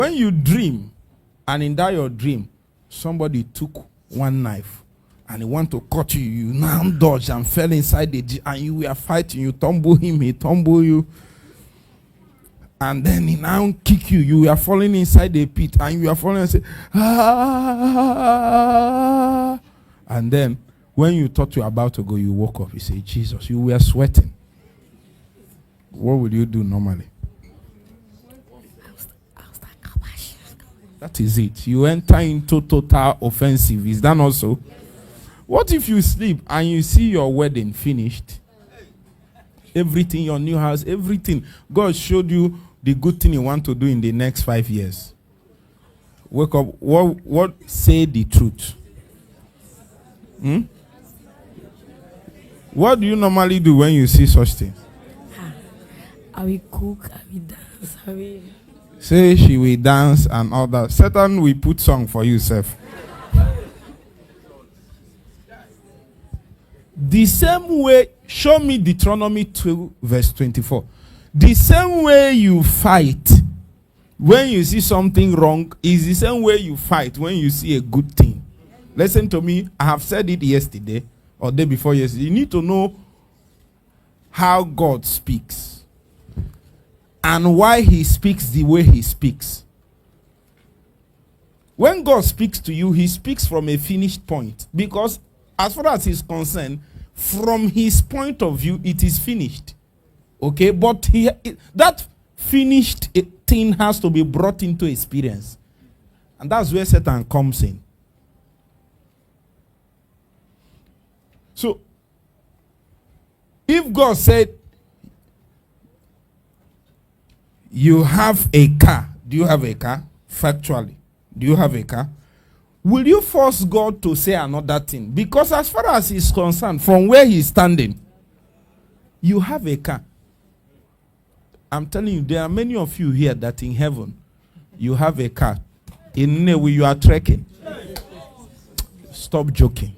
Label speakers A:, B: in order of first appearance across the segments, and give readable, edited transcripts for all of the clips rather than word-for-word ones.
A: When you dream, and in that your dream, somebody took one knife and he want to cut you, you now dodge and fell inside the and you were fighting, you tumble him, he tumble you. And then he now kick you, you were falling inside the pit and you were falling and say, ah. And then when you thought you were about to go, you woke up, you say, Jesus, you were sweating. What would you do normally? That is it. You enter into total offensive. Is that not so? What if you sleep and you see your wedding finished? Everything, your new house, everything. God showed you the good thing you want to do in the next 5 years. Wake up. What say the truth? What do you normally do when you see such things?
B: I will cook, I will dance, I will...
A: Say she will dance and all that. Satan will put song for you, Seth. The same way, show me Deuteronomy 2 verse 24. The same way you fight when you see something wrong is the same way you fight when you see a good thing. Listen to me. I have said it yesterday or day before yesterday. You need to know how God speaks and why he speaks the way he speaks. When God speaks to you, he speaks from a finished point. Because as far as he's concerned, from his point of view, it is finished. Okay? But that finished thing has to be brought into experience. And that's where Satan comes in. So, if God said, you have a car. Do you have a car? Factually. Do you have a car? Will you force God to say another thing? Because as far as he's concerned, from where he's standing, you have a car. I'm telling you, there are many of you here that in heaven, you have a car. In a way, you are trekking. Stop joking.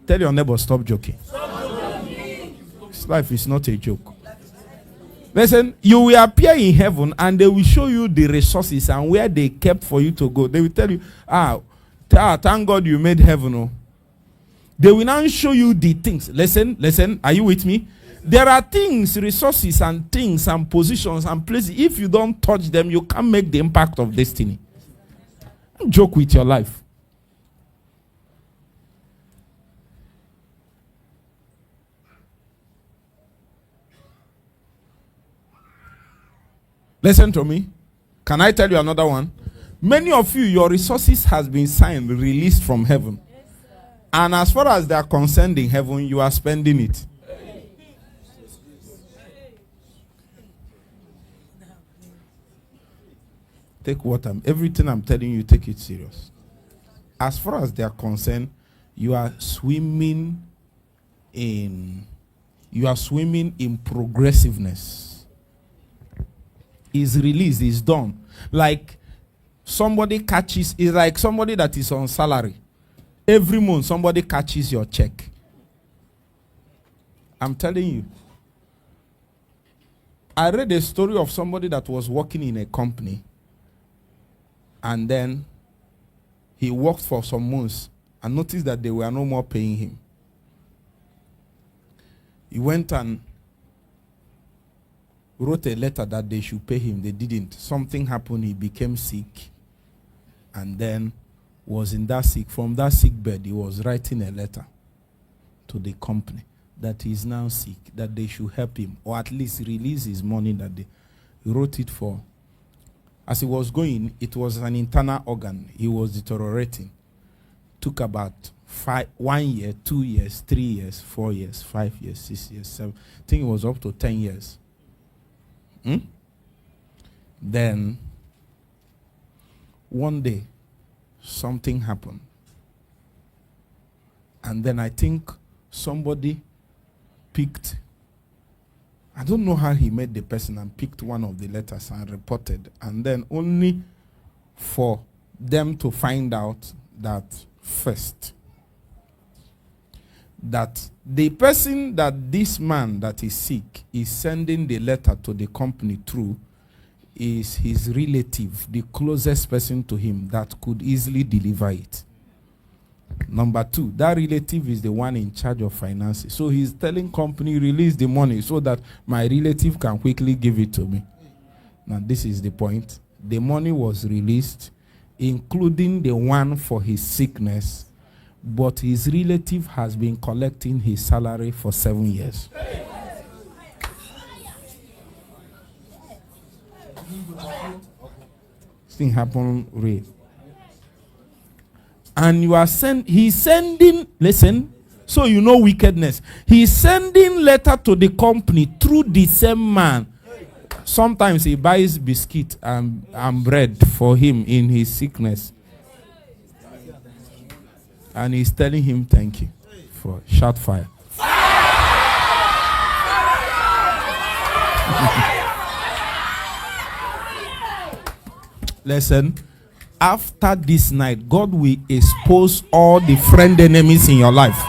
A: Tell your neighbor, stop joking. This life is not a joke. Listen, you will appear in heaven and they will show you the resources and where they kept for you to go. They will tell you, thank God you made heaven. Oh. They will now show you the things. Listen, are you with me? There are things, resources and things and positions and places. If you don't touch them, you can't make the impact of destiny. Don't joke with your life. Listen to me. Can I tell you another one? Many of you, your resources has been signed, released from heaven. And as far as they are concerned in heaven, you are spending it. Take everything I'm telling you, take it serious. As far as they are concerned, you are swimming in progressiveness. Is released, is done. Like somebody catches, it's like somebody that is on salary. Every month, somebody catches your check. I'm telling you. I read a story of somebody that was working in a company. And then he worked for some months and noticed that they were no more paying him. He went and wrote a letter that they should pay him. They didn't. Something happened. He became sick. And then was in that sick. From that sick bed, he was writing a letter to the company that he is now sick, that they should help him, or at least release his money that they wrote it for. As he was going, it was an internal organ. He was deteriorating. Took about 1 year, 2 years, 3 years, 4 years, 5 years, 6 years, 7. I think it was up to 10 years. Then, one day, something happened. And then I think somebody picked, I don't know how he made the person, and picked one of the letters and reported. And then only for them to find out that first, that the person that this man that is sick is sending the letter to the company through is his relative, the closest person to him that could easily deliver it. Number two, that relative is the one in charge of finances. So he's telling company, release the money so that my relative can quickly give it to me. Now this is the point. The money was released, including the one for his sickness, but his relative has been collecting his salary for 7 years. This thing happened real. And you are he's sending, listen, so you know wickedness. He's sending letter to the company through the same man. Sometimes he buys biscuit and bread for him in his sickness. And he's telling him thank you for shot fire. Listen, after this night, God will expose all the friend enemies in your life.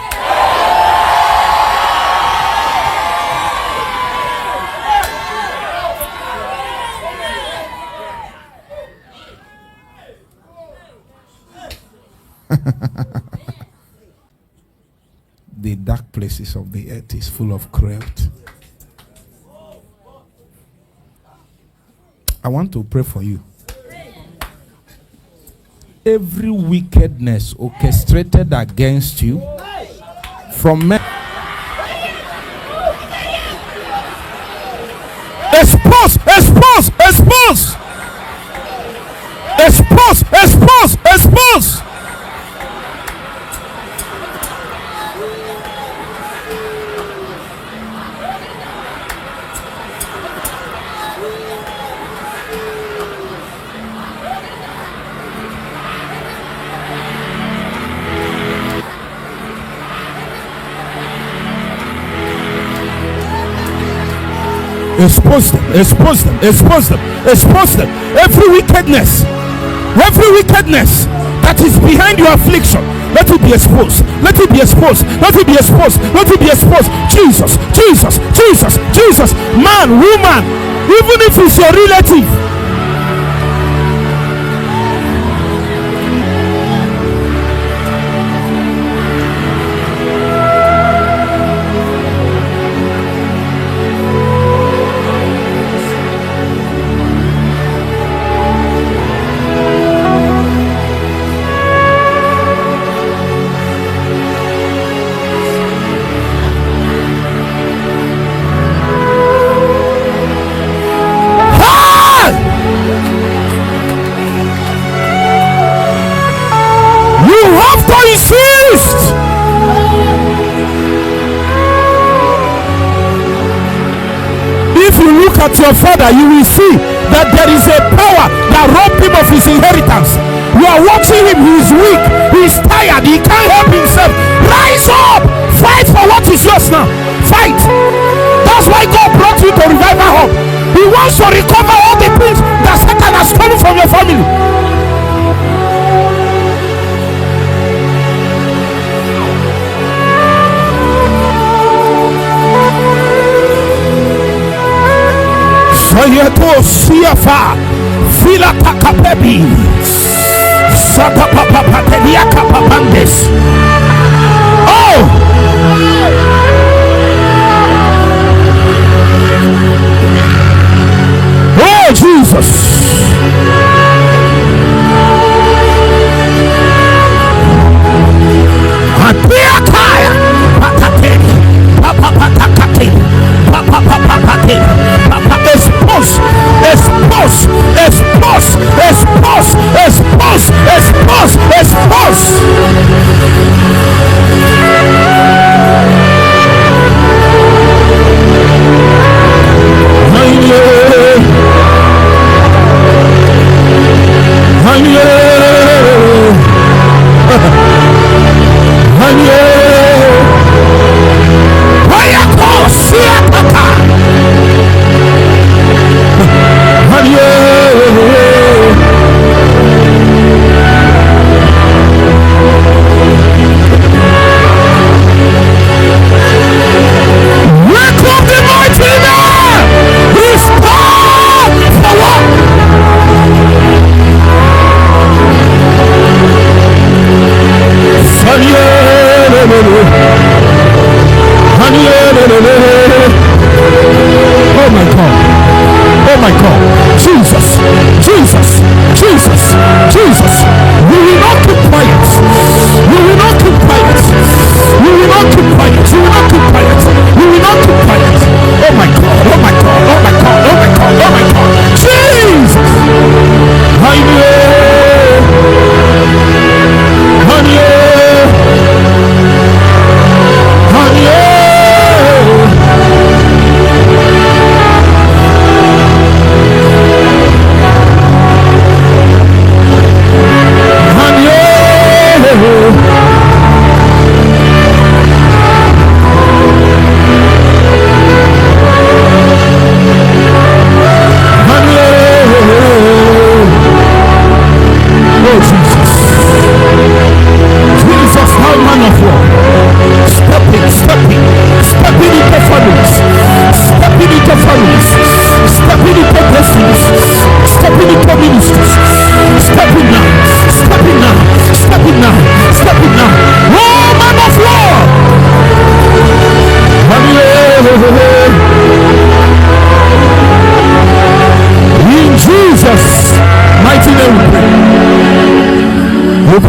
A: The dark places of the earth is full of cruelty. I want to pray for you. Every wickedness orchestrated against you from men. Expose, expose, expose. Expose, expose, expose. Expose them, expose them, expose them, expose them. Every wickedness that is behind your affliction, let it be exposed, let it be exposed, let it be exposed, let it be exposed. Jesus, Jesus, Jesus, Jesus, man, woman, even if it's your relative. If you look at your father, you will see that there is a power that robbed him of his inheritance. You are watching him, he is weak, he is tired, he can't help himself. Rise up, fight for what is yours now. Fight. That's why God brought you to Revival Hub. He wants to recover all the things that Satan has stolen from your family. Soyeto siafa fila takapebi sata papa patelia kapapandes. Oh, oh Jesus. Atia kaya patate papa patakate papa papate papa. Expose, expose, expose, expose, expose, expose, expose.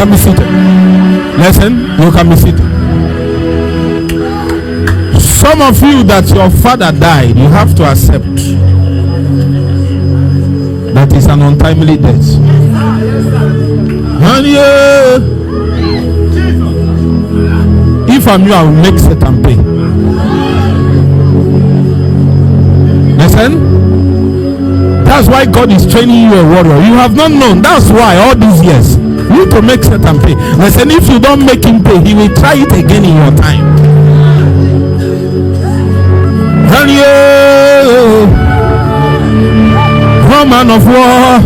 A: can be seated. Listen, you can be seated. Some of you that your father died, you have to accept that is an untimely death. And yeah, if I'm you, I will make Satan pay. Listen, that's why God is training you a warrior. You have not known. That's why all these years you need to make Satan pay. Listen, if you don't make him pay, he will try it again in your time. And you, man of war,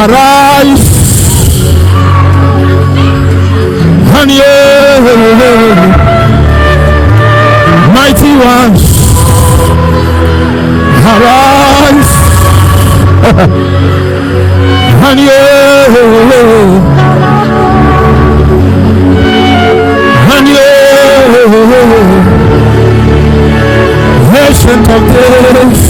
A: arise. And you, mighty ones, arise. And you, ancient of days,